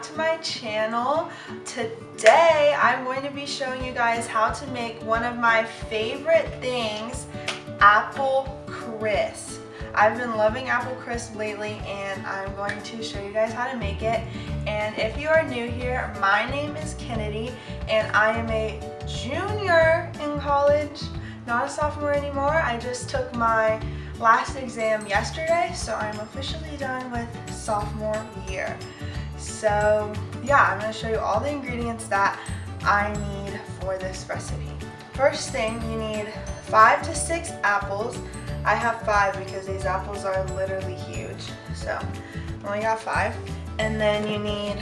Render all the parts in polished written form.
back to my channel. Today I'm going to be showing you guys how to make one of my favorite things, apple crisp. I've been loving apple crisp lately and I'm going to show you guys how to make it. And if you are new here, my name is Kennedy and I am a junior in college, not a sophomore anymore. I just took my last exam yesterday, so I'm officially done with sophomore year. So yeah, I'm going to show you all the ingredients that I need for this recipe. First thing, you need 5 to 6 apples. I have 5 because these apples are literally huge, so I only got 5. And then you need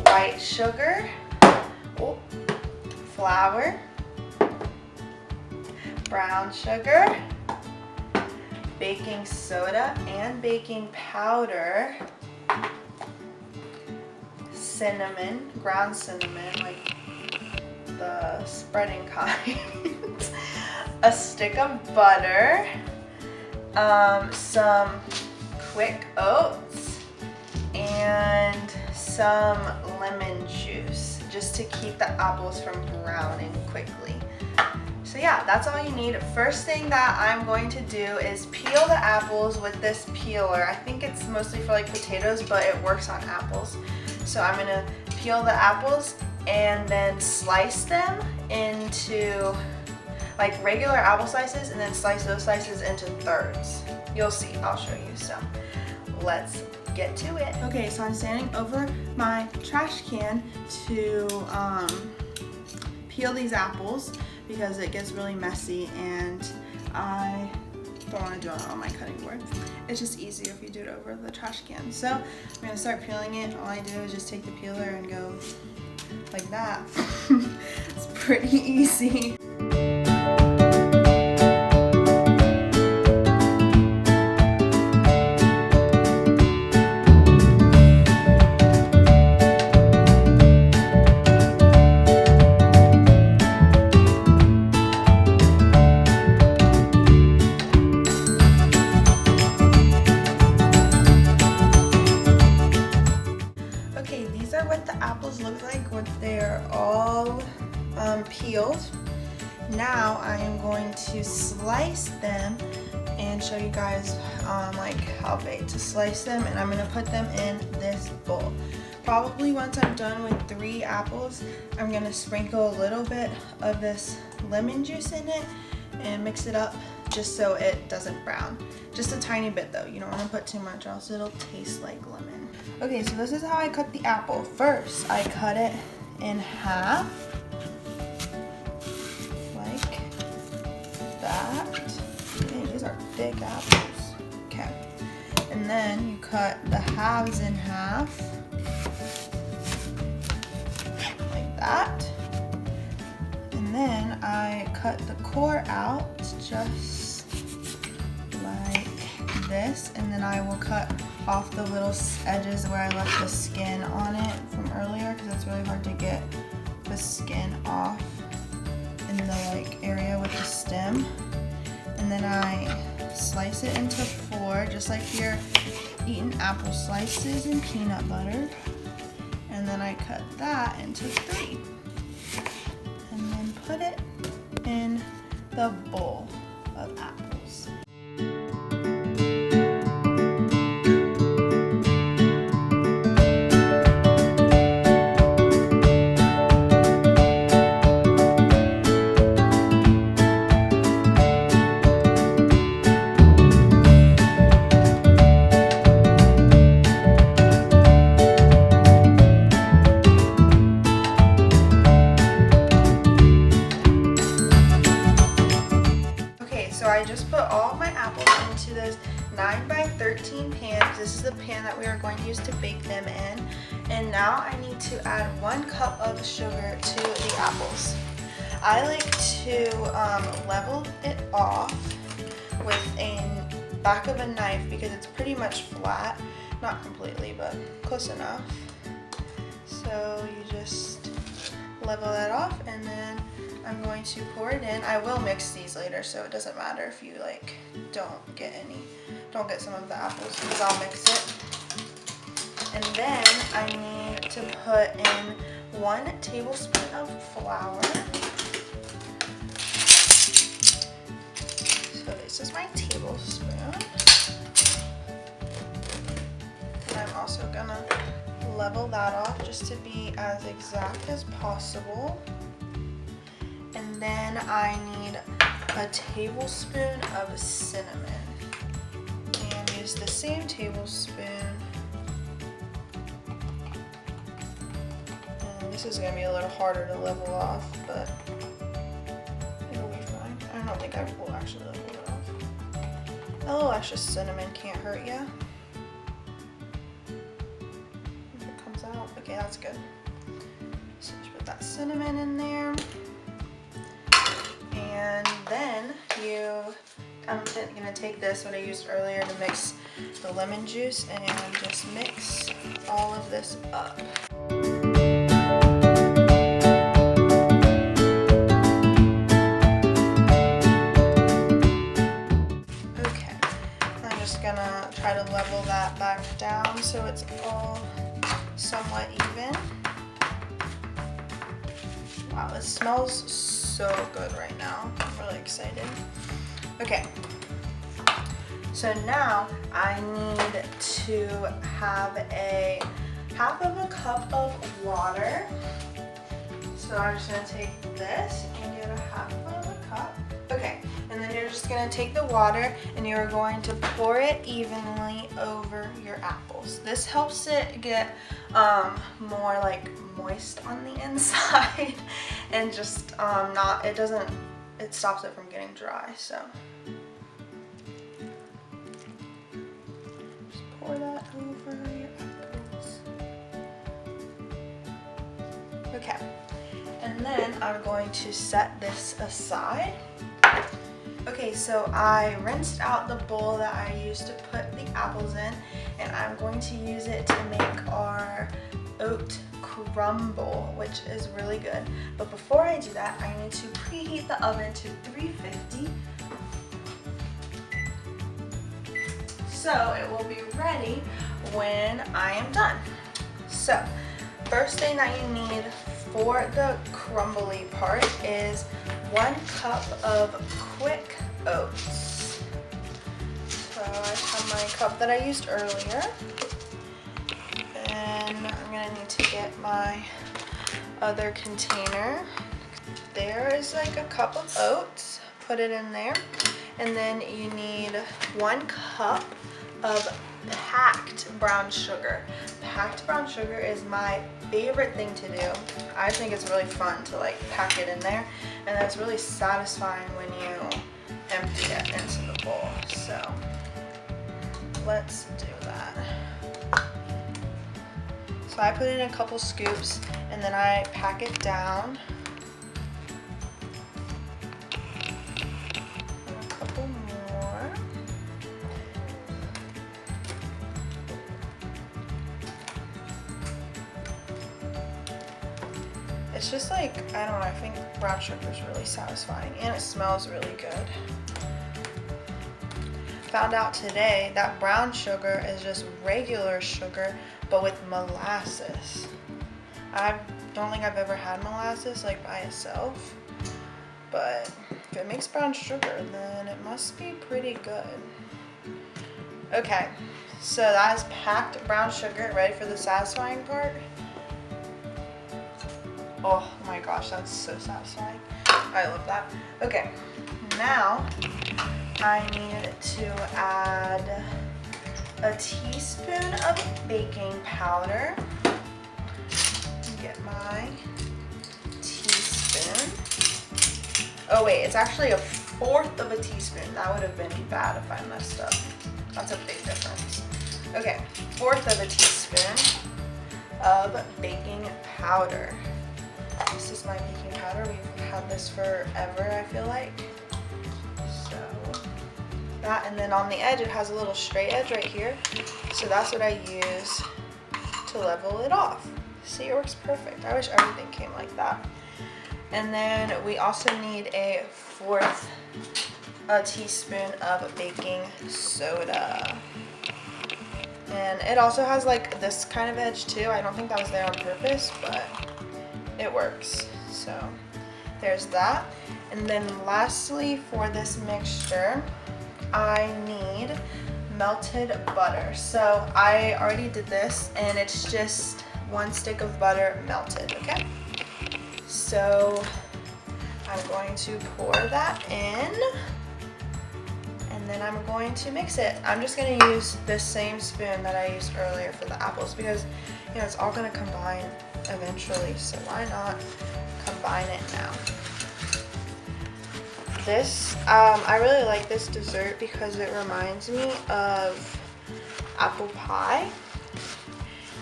white sugar, flour, brown sugar, baking soda and baking powder, cinnamon, ground cinnamon, like the spreading kind, a stick of butter, some quick oats, and some lemon juice, just to keep the apples from browning quickly. So yeah, that's all you need. First thing that I'm going to do is peel the apples with this peeler. I think it's mostly for like potatoes, but it works on apples. So I'm gonna peel the apples and then slice them into like regular apple slices and then slice those slices into thirds. You'll see, I'll show you. So let's get to it. Okay, so I'm standing over my trash can to peel these apples because it gets really messy and I don't want to do it on my cutting board. It's just easier if you do it over the trash can. So I'm going to start peeling it. All I do is just take the peeler and go like that. It's pretty easy. Look like when they're all peeled. Now I am going to slice them and show you guys like how big to slice them, and I'm going to put them in this bowl. Probably once I'm done with 3 apples, I'm going to sprinkle a little bit of this lemon juice in it and mix it up just so it doesn't brown. Just a tiny bit though, you don't want to put too much or else it'll taste like lemon. Okay, so this is how I cut the apple. First, I cut it in half, like that. Dang, these are big apples. Okay, and then you cut the halves in half, like that. And then I cut the core out just like this, and then I will cut off the little edges where I left the skin on it from earlier, because it's really hard to get the skin off in the like area with the stem. And then I slice it into 4, just like you're eating apple slices in peanut butter. And then I cut that into 3. And then put it in the bowl of apples. I just put all of my apples into this 9x13 pan. This is the pan that we are going to use to bake them in. And now I need to add 1 cup of sugar to the apples. I like to level it off with a back of a knife because it's pretty much flat. Not completely, but close enough. So you just level that off, and then I'm going to pour it in. I will mix these later, so it doesn't matter if you don't get some of the apples, because I'll mix it. And then I need to put in 1 tablespoon of flour. So this is my tablespoon. And I'm also gonna level that off just to be as exact as possible. And then I need a tablespoon of cinnamon. And use the same tablespoon. And this is gonna be a little harder to level off, but it'll be fine. I don't think I will actually level it off. A little extra cinnamon can't hurt ya. If it comes out, okay, that's good. So just put that cinnamon in there. And then I'm gonna take this, what I used earlier to mix the lemon juice, and just mix all of this up. Okay, I'm just gonna try to level that back down so it's all somewhat even. Wow, it smells so good right now. I'm really excited. Okay, so now I need to have a half of a cup of water. So I'm just gonna take this and get a half of a cup. Okay, and then you're just gonna take the water and you're going to pour it evenly over your apples. This helps it get more like moist on the inside and just it stops it from getting dry, so. Just pour that over your apples. Okay, and then I'm going to set this aside. Okay, so I rinsed out the bowl that I used to put the apples in, and I'm going to use it to make our oat crumble, which is really good. But before I do that, I need to preheat the oven to 350. So it will be ready when I am done. So first thing that you need for the crumbly part is 1 cup of quick oats. So I have my cup that I used earlier. And I'm gonna need to get my other container. There is like a cup of oats. Put it in there. And then you need 1 cup of packed brown sugar. Packed brown sugar is my favorite thing to do. I think it's really fun to like pack it in there, and it's really satisfying when you empty it into the bowl. So let's do that. So I put in a couple scoops and then I pack it down. And a couple more. It's just like, I don't know, I think brown sugar is really satisfying and it smells really good. Found out today that brown sugar is just regular sugar but with molasses. I don't think I've ever had molasses like by itself, but if it makes brown sugar, then it must be pretty good. Okay, so that is packed brown sugar. Ready for the satisfying part? Oh my gosh, that's so satisfying. I love that. Okay, now I need to add a teaspoon of baking powder. Get my teaspoon. Oh wait, it's actually 1/4 of a teaspoon. That would have been bad if I messed up. That's a big difference. Okay, 1/4 of a teaspoon of baking powder. This is my baking powder. We've had this forever, I feel like. So that, and then on the edge it has a little straight edge right here. So that's what I use to level it off. See, it works perfect. I wish everything came like that. And then we also need a 1/4 teaspoon of baking soda. And it also has like this kind of edge too. I don't think that was there on purpose, but it works. So there's that. And then lastly, for this mixture, I need melted butter. So I already did this, and it's just 1 stick of butter melted, okay? So I'm going to pour that in, and then I'm going to mix it. I'm just going to use the same spoon that I used earlier for the apples because, you know, it's all going to combine eventually, so why not combine it now? This, I really like this dessert because it reminds me of apple pie,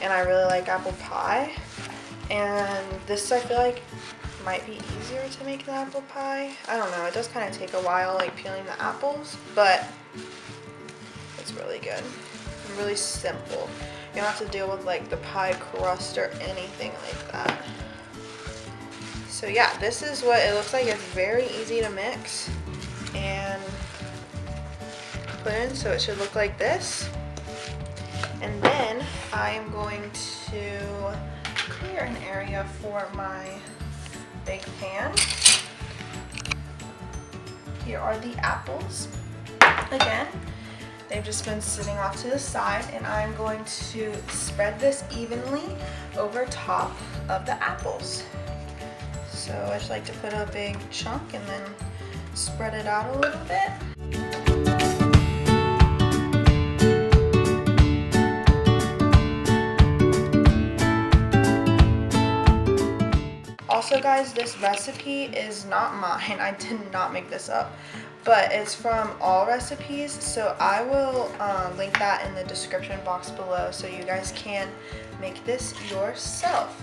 and I really like apple pie, and this I feel like might be easier to make than apple pie. I don't know, it does kind of take a while like peeling the apples, but it's really good and really simple. You don't have to deal with like the pie crust or anything like that. So yeah, this is what it looks like. It's very easy to mix and put in, so it should look like this. And then I am going to clear an area for my big pan. Here are the apples. Again, they've just been sitting off to the side, and I'm going to spread this evenly over top of the apples. So I just like to put a big chunk and then spread it out a little bit. Also guys, this recipe is not mine. I did not make this up, but it's from All Recipes, so I will link that in the description box below so you guys can make this yourself.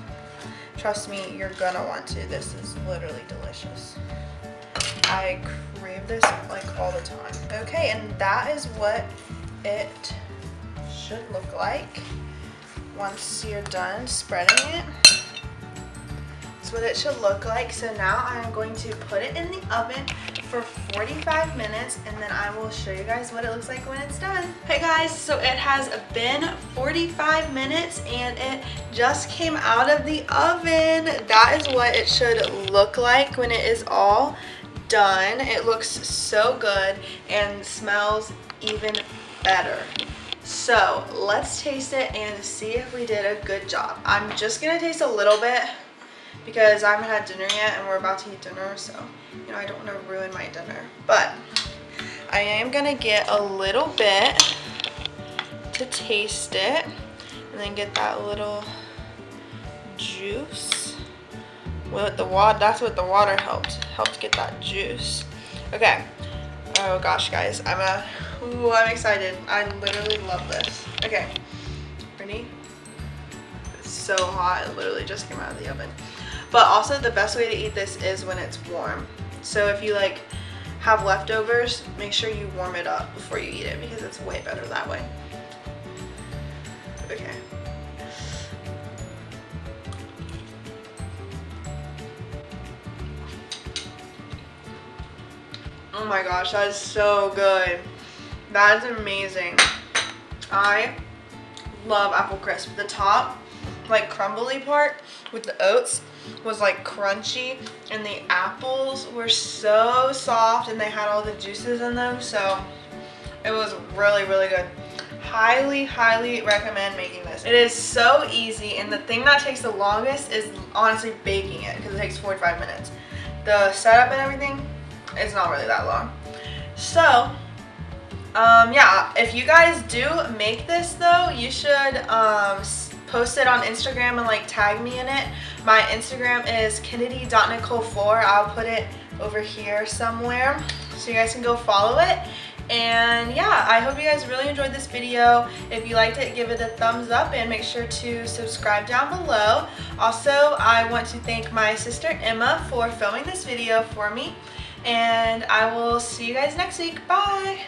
Trust me, you're gonna want to. This is literally delicious. I crave this like all the time. Okay, and that is what it should look like once you're done spreading it. That's what it should look like. So now I'm going to put it in the oven for 45 minutes, and then I will show you guys what it looks like when it's done. Hey guys, so it has been 45 minutes and it just came out of the oven. That is what it should look like when it is all done. It looks so good and smells even better. So let's taste it and see if we did a good job. I'm just gonna taste a little bit because I haven't had dinner yet and we're about to eat dinner, so you know, I don't want to ruin my dinner. But I am gonna get a little bit to taste it and then get that little juice. With the water, that's what the water helped get that juice. Okay. Oh gosh, guys, I'm excited. I literally love this. Okay, ready? It's so hot. It literally just came out of the oven. But also the best way to eat this is when it's warm. So if you like have leftovers, make sure you warm it up before you eat it because it's way better that way. Okay. Oh my gosh, that is so good. That is amazing. I love apple crisp. The top, like crumbly part with the oats was like crunchy, and the apples were so soft and they had all the juices in them, so it was really, really good. Highly, highly recommend making this. It is so easy, and the thing that takes the longest is honestly baking it because it takes 45 minutes. The setup and everything, it's not really that long. So yeah, if you guys do make this though, you should post it on Instagram and like tag me in it. My Instagram is kennedy.nicole4. I'll put it over here somewhere so you guys can go follow it. And yeah, I hope you guys really enjoyed this video. If you liked it, give it a thumbs up and make sure to subscribe down below. Also, I want to thank my sister Emma for filming this video for me. And I will see you guys next week. Bye!